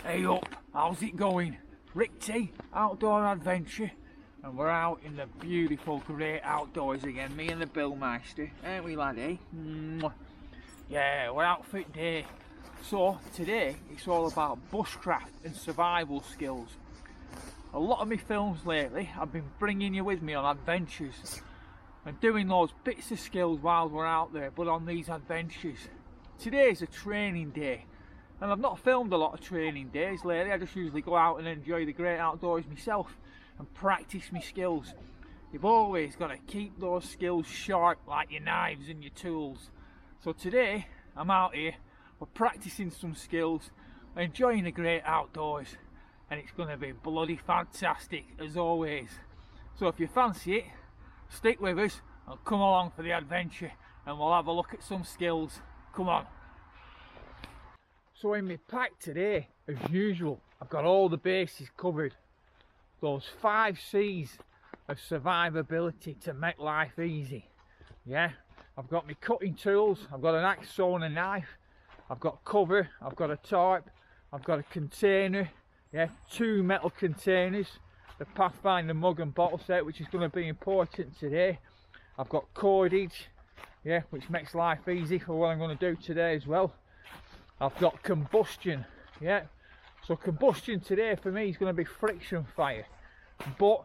Hey up, how's it going? Rick T, Outdoor Adventure, and we're out in the beautiful great outdoors again, me and the Billmeister, ain't we laddie? Yeah, we're out for it day. So today it's all about bushcraft and survival skills. A lot of my films lately I've been bringing you with me on adventures and doing those bits of skills while we're out there, but on these adventures. Today's a training day. And I've not filmed a lot of training days lately. I just usually go out and enjoy the great outdoors myself and practice my skills. You've always got to keep those skills sharp, like your knives and your tools. So today I'm out here, we're practicing some skills, enjoying the great outdoors, and it's going to be bloody fantastic as always. So if you fancy it, stick with us and come along for the adventure, and we'll have a look at some skills. Come on. So in my pack today, as usual, I've got all the bases covered. Those 5 C's of survivability to make life easy. Yeah, I've got my cutting tools, I've got an axe, saw and a knife, I've got cover, I've got a tarp, I've got a container, yeah, 2 metal containers, the Pathfinder mug and bottle set, which is going to be important today. I've got cordage, yeah, which makes life easy for what I'm going to do today as well. I've got combustion, yeah, so combustion today for me is going to be friction fire, but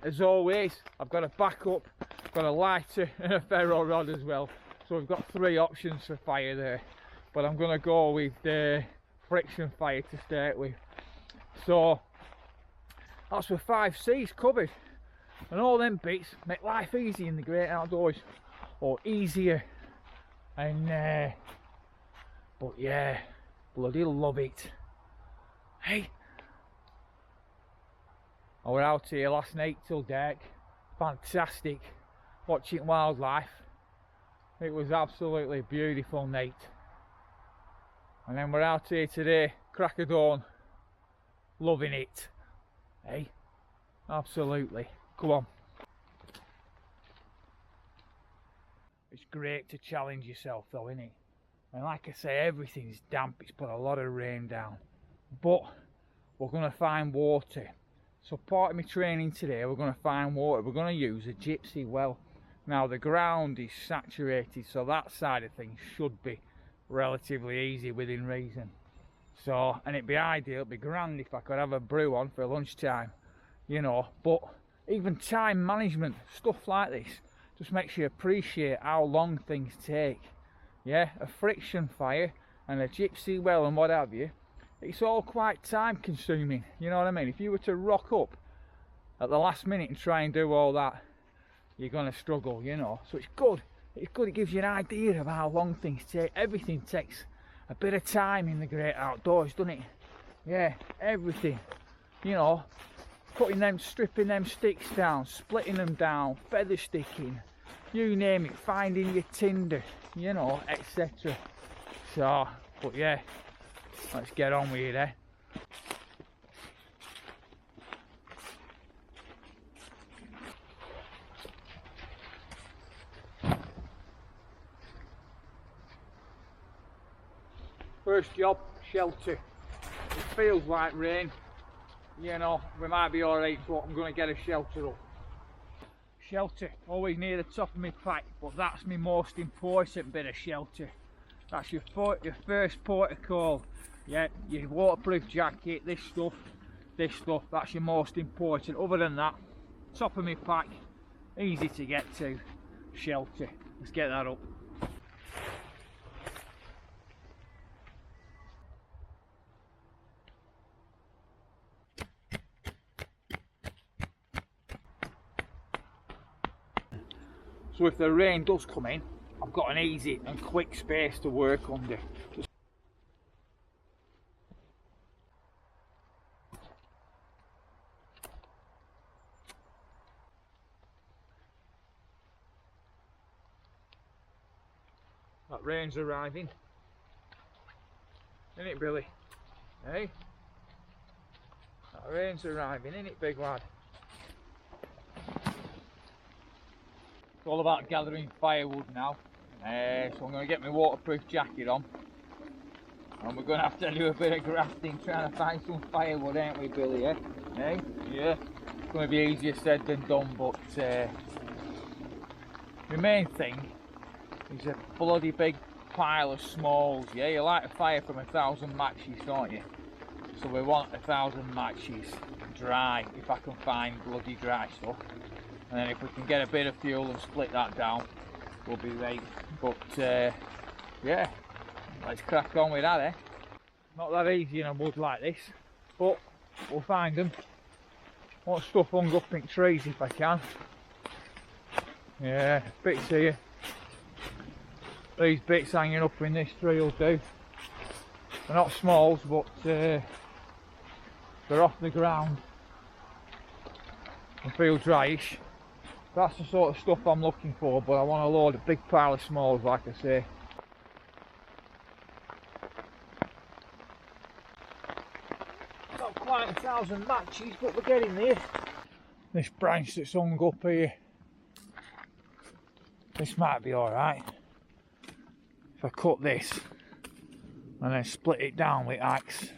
as always I've got a backup, I've got a lighter and a ferro rod as well, so we've got 3 options for fire there, but I'm going to go with friction fire to start with. So that's with 5 C's covered, and all them bits make life easy in the great outdoors, or easier, and but yeah, bloody love it. Hey, I was out here last night till dark, fantastic, watching wildlife. It was absolutely beautiful night. And then we're out here today, crack of dawn, loving it. Hey, absolutely, come on. It's great to challenge yourself though, isn't it? And like I say, everything's damp, it's put a lot of rain down, but we're going to find water. So part of my training today, we're going to find water. We're going to use a Gypsy Well. Now the ground is saturated, so that side of things should be relatively easy within reason. So, and it'd be ideal, it'd be grand if I could have a brew on for lunchtime, you know. But even time management, stuff like this, just makes you appreciate how long things take. Yeah, a friction fire and a Gypsy Well and what have you, it's all quite time consuming, you know what I mean? If you were to rock up at the last minute and try and do all that, you're going to struggle, you know. So it's good, it gives you an idea of how long things take. Everything takes a bit of time in the great outdoors, doesn't it? Yeah, everything, you know, stripping them sticks down, splitting them down, feather sticking, you name it, finding your tinder, you know, etc. So, but yeah, let's get on with it, eh? First job, shelter. It feels like rain, you know, we might be alright, but I'm going to get a shelter up. Shelter, always near the top of my pack, but that's my most important bit of shelter. That's your first port of call. Yeah, your waterproof jacket, this stuff, that's your most important. Other than that, top of my pack, easy to get to, shelter. Let's get that up. So if the rain does come in, I've got an easy and quick space to work under. That rain's arriving. Isn't it, Billy? Hey? That rain's arriving, isn't it, big lad? It's all about gathering firewood now. So I'm going to get my waterproof jacket on. And we're going to have to do a bit of grafting trying to find some firewood, ain't we, Billy? Hey? Yeah. It's going to be easier said than done, but the main thing is a bloody big pile of smalls. Yeah, you light a fire from 1,000 matches, don't you? So we want 1,000 matches dry, if I can find bloody dry stuff. And then if we can get a bit of fuel and split that down, we'll be right. But yeah, let's crack on with that, Not that easy in a wood like this, but we'll find them. Want stuff hung up in trees if I can. Yeah, bits here. These bits hanging up in this tree will do. They're not smalls, but they're off the ground and feel dryish. That's the sort of stuff I'm looking for, but I want to load a big pile of smalls, like I say. Not quite 1,000 matches, but we're getting there. This branch that's hung up here, this might be alright. If I cut this and then split it down with axe,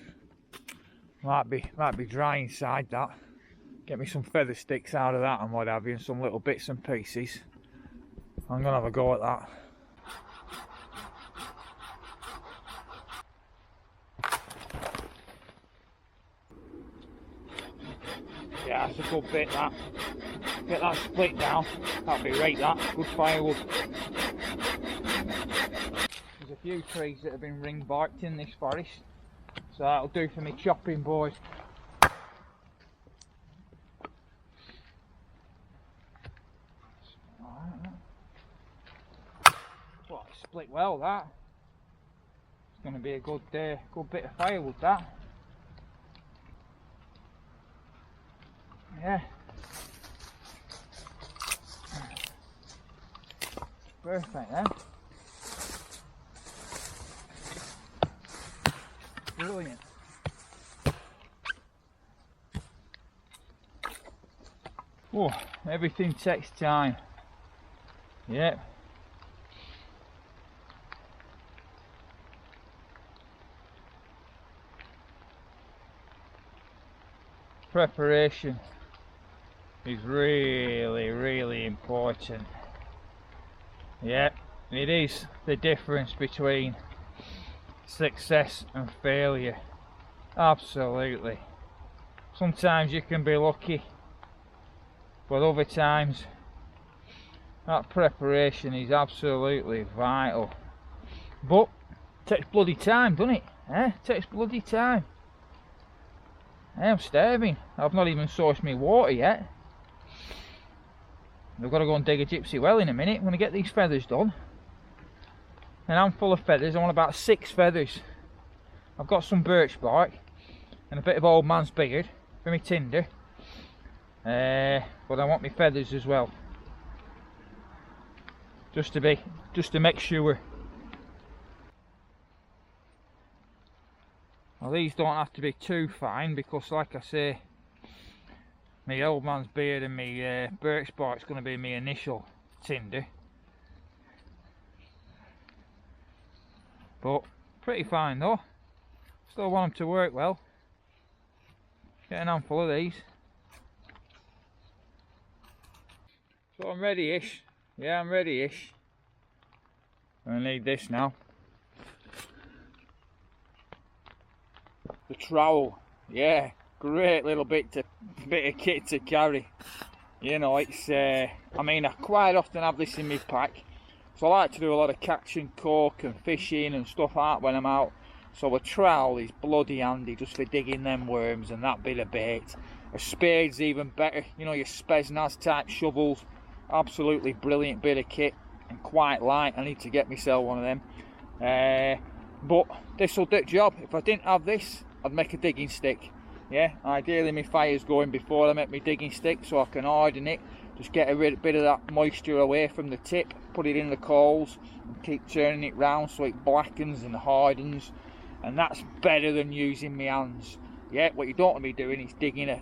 might be dry inside that. Get me some feather sticks out of that and what have you, and some little bits and pieces. I'm gonna have a go at that. Yeah, that's a good bit, that. Get that split down. That'll be right, that. Good firewood. There's a few trees that have been ring barked in this forest, so that'll do for me chopping, boys. Well, it's split well, that. It's going to be a good bit of firewood, that. Yeah. Perfect then. Brilliant. Oh, everything takes time. Yep. Preparation is really important. Yep, it is the difference between success and failure. Absolutely. Sometimes you can be lucky, but other times that preparation is absolutely vital. But it takes bloody time, doesn't it? It takes bloody time. I'm starving. I've not even sourced me water yet. I've got to go and dig a gypsy well in a minute. I'm going to get these feathers done. And I'm full of feathers. I want about 6 feathers. I've got some birch bark and a bit of old man's beard for my tinder. But I want my feathers as well. Just to make sure. Well, these don't have to be too fine because, like I say, my old man's beard and my birch bark is going to be my initial tinder. But pretty fine though. Still want them to work well. Get an handful of these. So I'm ready-ish. Yeah, I'm ready-ish. I need this now. The trowel, yeah, great little bit of kit to carry. You know, it's I mean, I quite often have this in my pack, so I like to do a lot of catch and cook and fishing and stuff like that when I'm out. So a trowel is bloody handy just for digging them worms and that bit of bait. A spade's even better, you know, your Spetsnaz type shovels. Absolutely brilliant bit of kit and quite light. I need to get myself one of them. But this will do the job. If I didn't have this, I'd make a digging stick. Yeah, ideally my fire's going before I make my digging stick so I can harden it. Just get a bit of that moisture away from the tip, put it in the coals and keep turning it round so it blackens and hardens. and that's better than using my hands. Yeah, what you don't want to be doing is digging a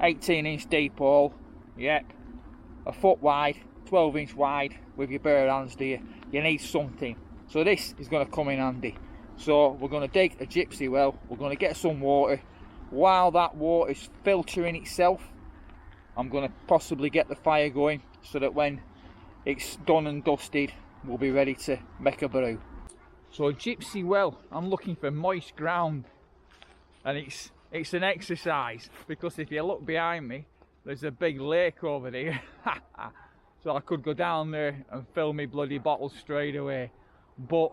18-inch deep hole, yep, a foot wide, 12-inch wide with your bare hands, do you? You need something. So this is going to come in handy. So we're going to dig a gypsy well, we're going to get some water. While that water is filtering itself, I'm going to possibly get the fire going so that when it's done and dusted, we'll be ready to make a brew. So a gypsy well, I'm looking for moist ground, and it's an exercise, because if you look behind me, there's a big lake over there. So I could go down there and fill me bloody bottles straight away. But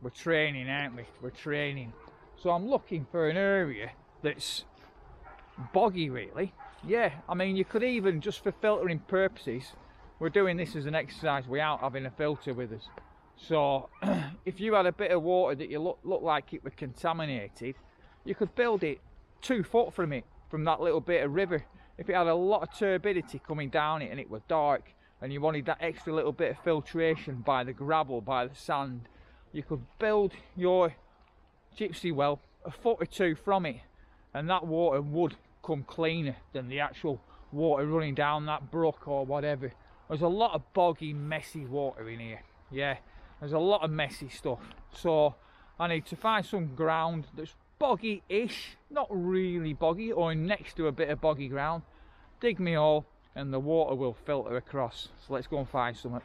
we're training, aren't we? We're training. So I'm looking for an area that's boggy, really. Yeah, I mean, you could even, just for filtering purposes, we're doing this as an exercise without having a filter with us. So if you had a bit of water that you look like it was contaminated, you could build it 2 foot from it, from that little bit of river. If it had a lot of turbidity coming down it and it was dark and you wanted that extra little bit of filtration by the gravel, by the sand, you could build your gypsy well 1 foot or 2 from it, and that water would come cleaner than the actual water running down that brook or whatever. There's a lot of boggy, messy water in here. Yeah, there's a lot of messy stuff. So I need to find some ground that's boggy-ish, not really boggy, or next to a bit of boggy ground. Dig me hole and the water will filter across. So let's go and find something.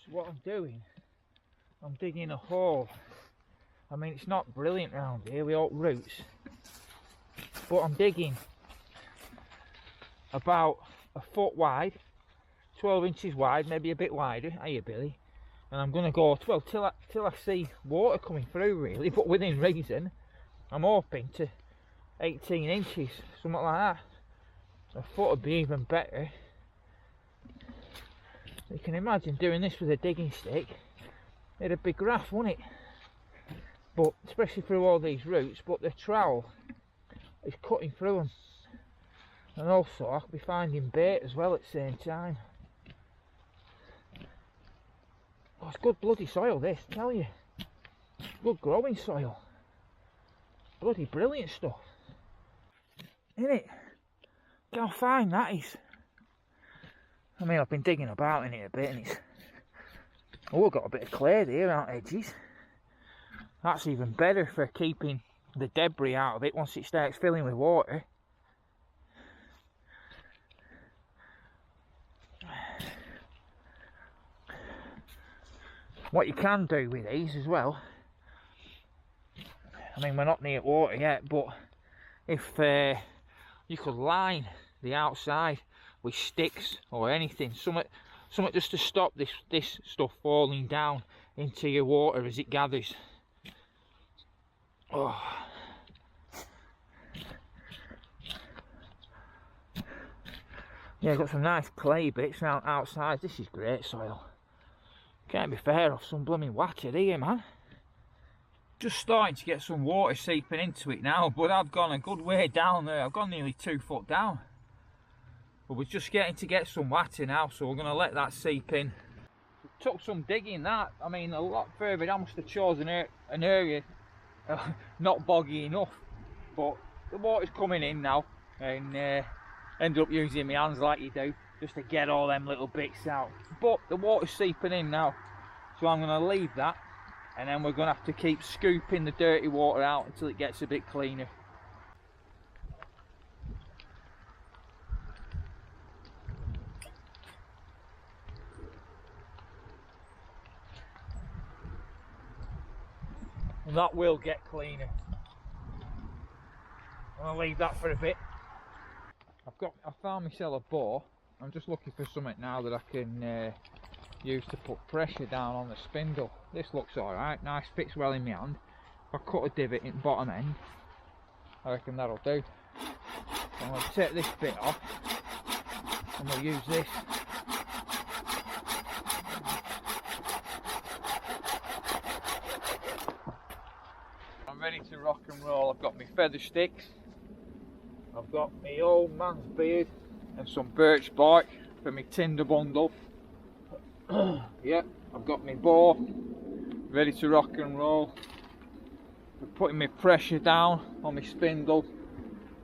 So what I'm doing, I'm digging a hole. I mean, it's not brilliant round here with all roots, but I'm digging about 1 foot wide, 12 inches wide, maybe a bit wider. Hiya, Billy. And I'm going to go, well, till I see water coming through, really, but within reason. I'm hoping to 18 inches, something like that. 1 foot would be even better. You can imagine doing this with a digging stick. It'd be grass, wouldn't it? But especially through all these roots, but the trowel is cutting through them. And also I could be finding bait as well at the same time. Oh, it's good bloody soil, this, I tell you. Good growing soil. Bloody brilliant stuff. Isn't it? Look how fine that is. I mean, I've been digging about in it a bit and it's... Oh, I've got a bit of clay there around edges. That's even better for keeping the debris out of it once it starts filling with water. What you can do with these as well, I mean, we're not near water yet, but if you could line the outside with sticks or anything, something just to stop this stuff falling down into your water as it gathers. Oh. Yeah, got some nice clay bits around outside. This is great soil. Can't be fair off some blooming water here, man. Just starting to get some water seeping into it now, but I've gone a good way down there. I've gone nearly 2 foot down. But we're just getting to get some water now, so we're going to let that seep in. It took some digging, that. I mean, a lot further down. I must have chosen an area not boggy enough. But the water's coming in now, and end up using my hands like you do, just to get all them little bits out. But the water's seeping in now, so I'm going to leave that, and then we're going to have to keep scooping the dirty water out until it gets a bit cleaner. And that will get cleaner. I'm going to leave that for a bit. I found myself a bore. I'm just looking for something now that I can use to put pressure down on the spindle. This looks alright, nice, fits well in my hand. If I cut a divot in the bottom end, I reckon that'll do. So I'm going to take this bit off and we'll use this. I'm ready to rock and roll. I've got my feather sticks, I've got my old man's beard and some birch bark. for my tinder bundle. Yep, I've got my bow ready to rock and roll. I'm putting my pressure down on my spindle.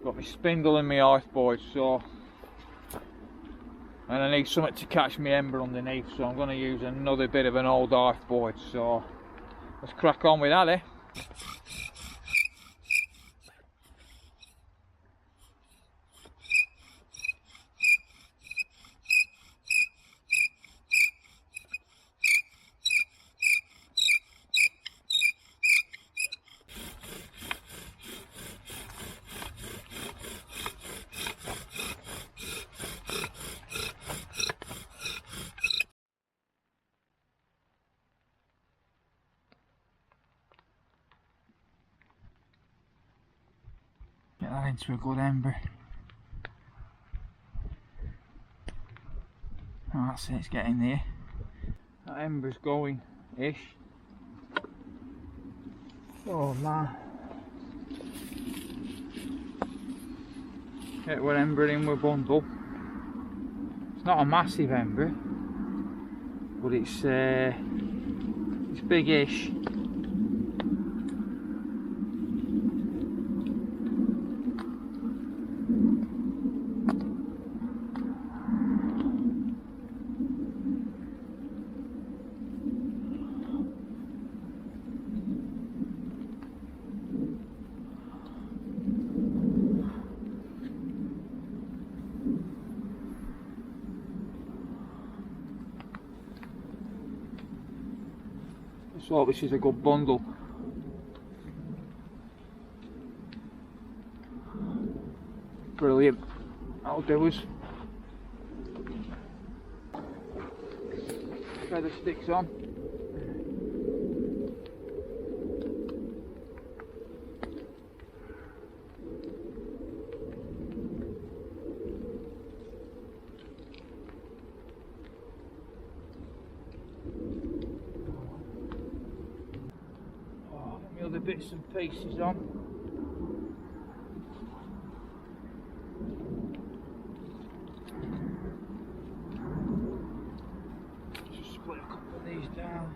Got my spindle and my houseboard, so, and I need something to catch my ember underneath, so I'm going to use another bit of an old houseboard. So let's crack on with that, eh? Get that into a good ember. Oh, that's it, it's getting there. That ember's going-ish. Oh man. Get what ember in with bundle. It's not a massive ember, but it's big-ish. So this is a good bundle. Brilliant. That'll do us. Feather sticks on. Other bits and pieces on. Just split a couple of these down.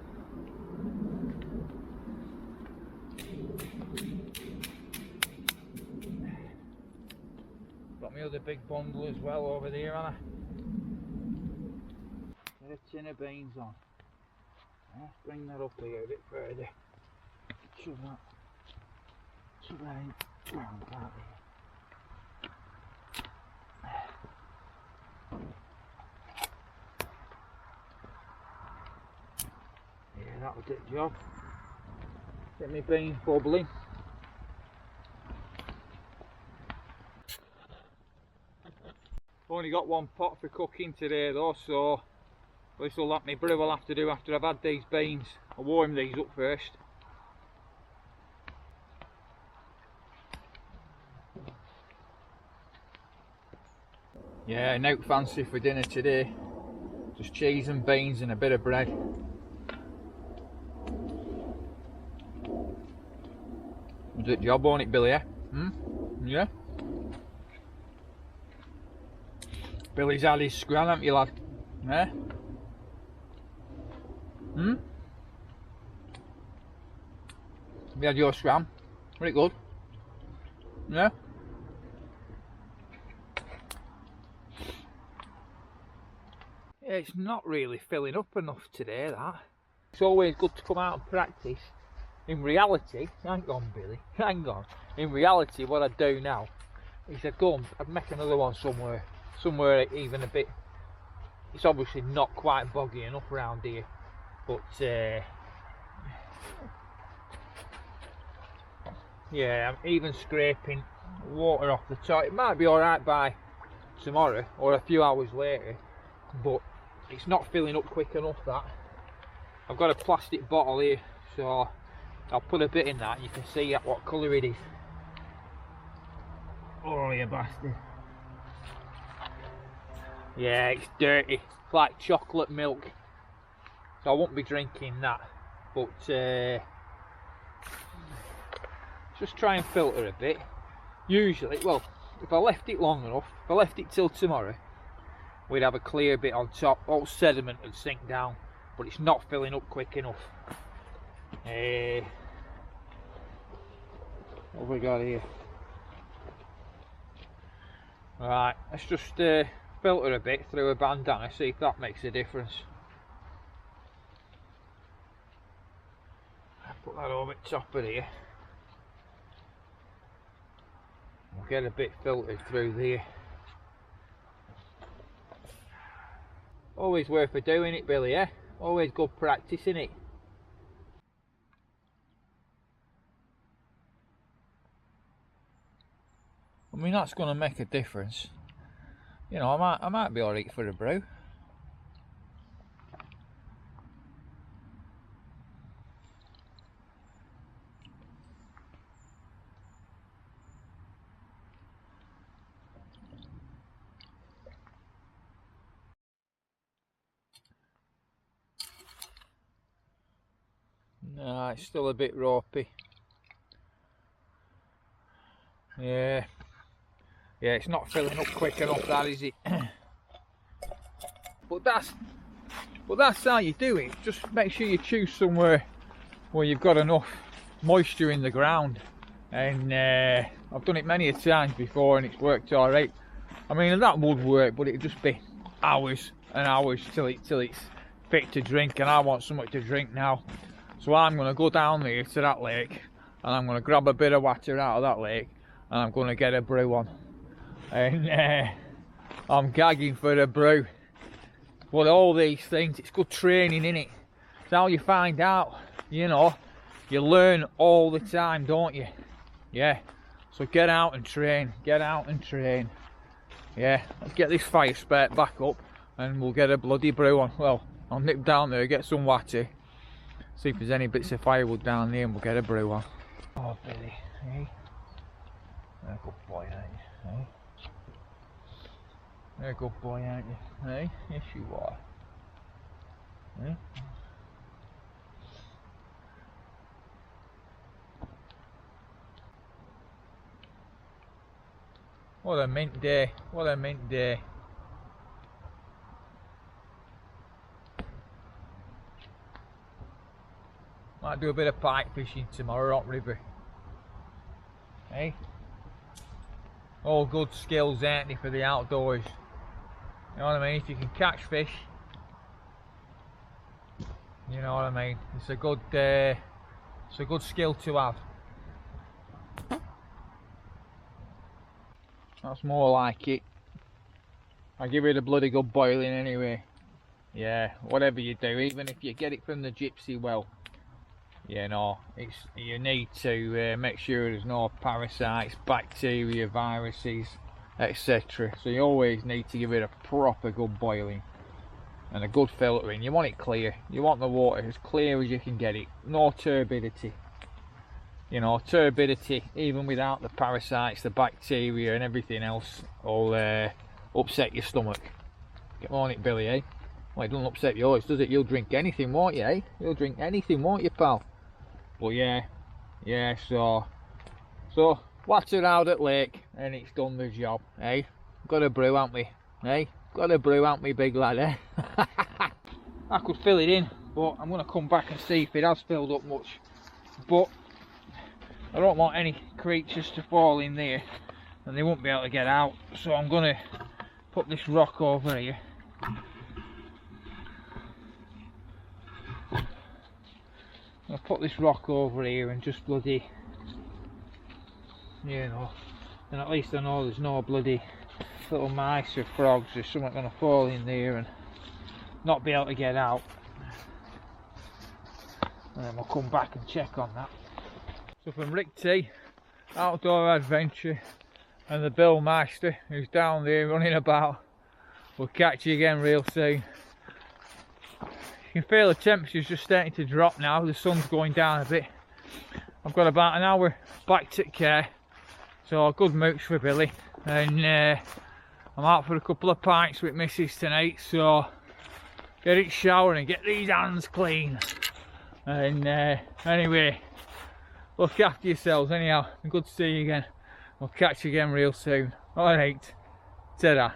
Got my other big bundle as well over there, haven't I? Get a tin of beans on. Let's bring that up here a bit further. Shove that in round that there. Yeah, that'll do the job. Get my beans bubbling. Only got one pot for cooking today though, so this will let me brew. I'll have to do after I've had these beans. I'll warm these up first. Yeah, nothing fancy for dinner today. Just cheese and beans and a bit of bread. Did the job on it, Billy, eh? Yeah? Billy's had his scran, haven't you, lad? Eh? You had your scran? Was it good? Yeah? Yeah, it's not really filling up enough today, that. It's always good to come out and practice. In reality, hang on Billy, hang on. In reality, what I do now is I'd make another one somewhere even a bit. It's obviously not quite boggy enough around here, but yeah, I'm even scraping water off the top. It might be alright by tomorrow or a few hours later, but it's not filling up quick enough, that. I've got a plastic bottle here, so I'll put a bit in that and you can see what colour it is. Oh, you bastard. Yeah, it's dirty. It's like chocolate milk. So I won't be drinking that. But just try and filter a bit. Usually, well, if I left it long enough, if I left it till tomorrow, we'd have a clear bit on top. All sediment would sink down, but it's not filling up quick enough. What have we got here? Right, let's just filter a bit through a bandana, see if that makes a difference. Put that over the top of here. We'll get a bit filtered through there. Always worth doing it, Billy, eh? Always good practice, innit? I mean, that's going to make a difference. You know, I might be alright for a brew. No, it's still a bit ropey. Yeah, it's not filling up quick enough, that is it. But that's how you do it. Just make sure you choose somewhere where you've got enough moisture in the ground. And I've done it many a times before, and it's worked all right. I mean, that would work, but it'd just be hours and hours till it's fit to drink, and I want something to drink now. So I'm going to go down there to that lake, and I'm going to grab a bit of water out of that lake, and I'm going to get a brew on. And I'm gagging for a brew. But all these things, it's good training, innit? It's how you find out, you know. You learn all the time, don't you? Yeah. So get out and train. Get out and train. Yeah. Let's get this fire spurt back up, and we'll get a bloody brew on. Well, I'll nip down there, get some water. See if there's any bits of firewood down there, and we'll get a brew on. Oh, Billy, hey? You're a good boy, aren't you? Hey? You're a good boy, aren't you? Hey? Yes, you are. Hey? What a mint day. What a mint day. Might do a bit of pike fishing tomorrow up river. Hey? All good skills, ain't they, for the outdoors? You know what I mean? If you can catch fish, you know what I mean? It's a good skill to have. That's more like it. I give it a bloody good boiling anyway. Yeah, whatever you do, even if you get it from the Gypsy Well, you know, you need to make sure there's no parasites, bacteria, viruses, etc. So you always need to give it a proper good boiling and a good filtering. You want it clear. You want the water as clear as you can get it. No turbidity. You know, turbidity, even without the parasites, the bacteria and everything else, will upset your stomach. Get on it, Billy, eh? Well, it doesn't upset yours, does it? You'll drink anything, won't you, eh? You'll drink anything, won't you, pal? But yeah, so water out at lake, and it's done the job, eh? Got a brew, haven't we? Eh? Got a brew, haven't we, big lad, eh? I could fill it in, but I'm going to come back and see if it has filled up much. But I don't want any creatures to fall in there, and they won't be able to get out. So I'm going to put this rock over here. I'll put this rock over here and just bloody, you know, and at least I know there's no bloody little mice or frogs or something going to fall in there and not be able to get out. And then we'll come back and check on that. So from Rick T, Outdoor Adventure, and the Bill Meister, who's down there running about, we'll catch you again real soon. You can feel the temperature's just starting to drop now, the sun's going down a bit. I've got about an hour back to care, so a good mooch for Billy, and I'm out for a couple of pints with Mrs tonight, so get it showered and get these hands clean. And anyway, look after yourselves anyhow, good to see you again. We'll catch you again real soon. Alright, ta-da.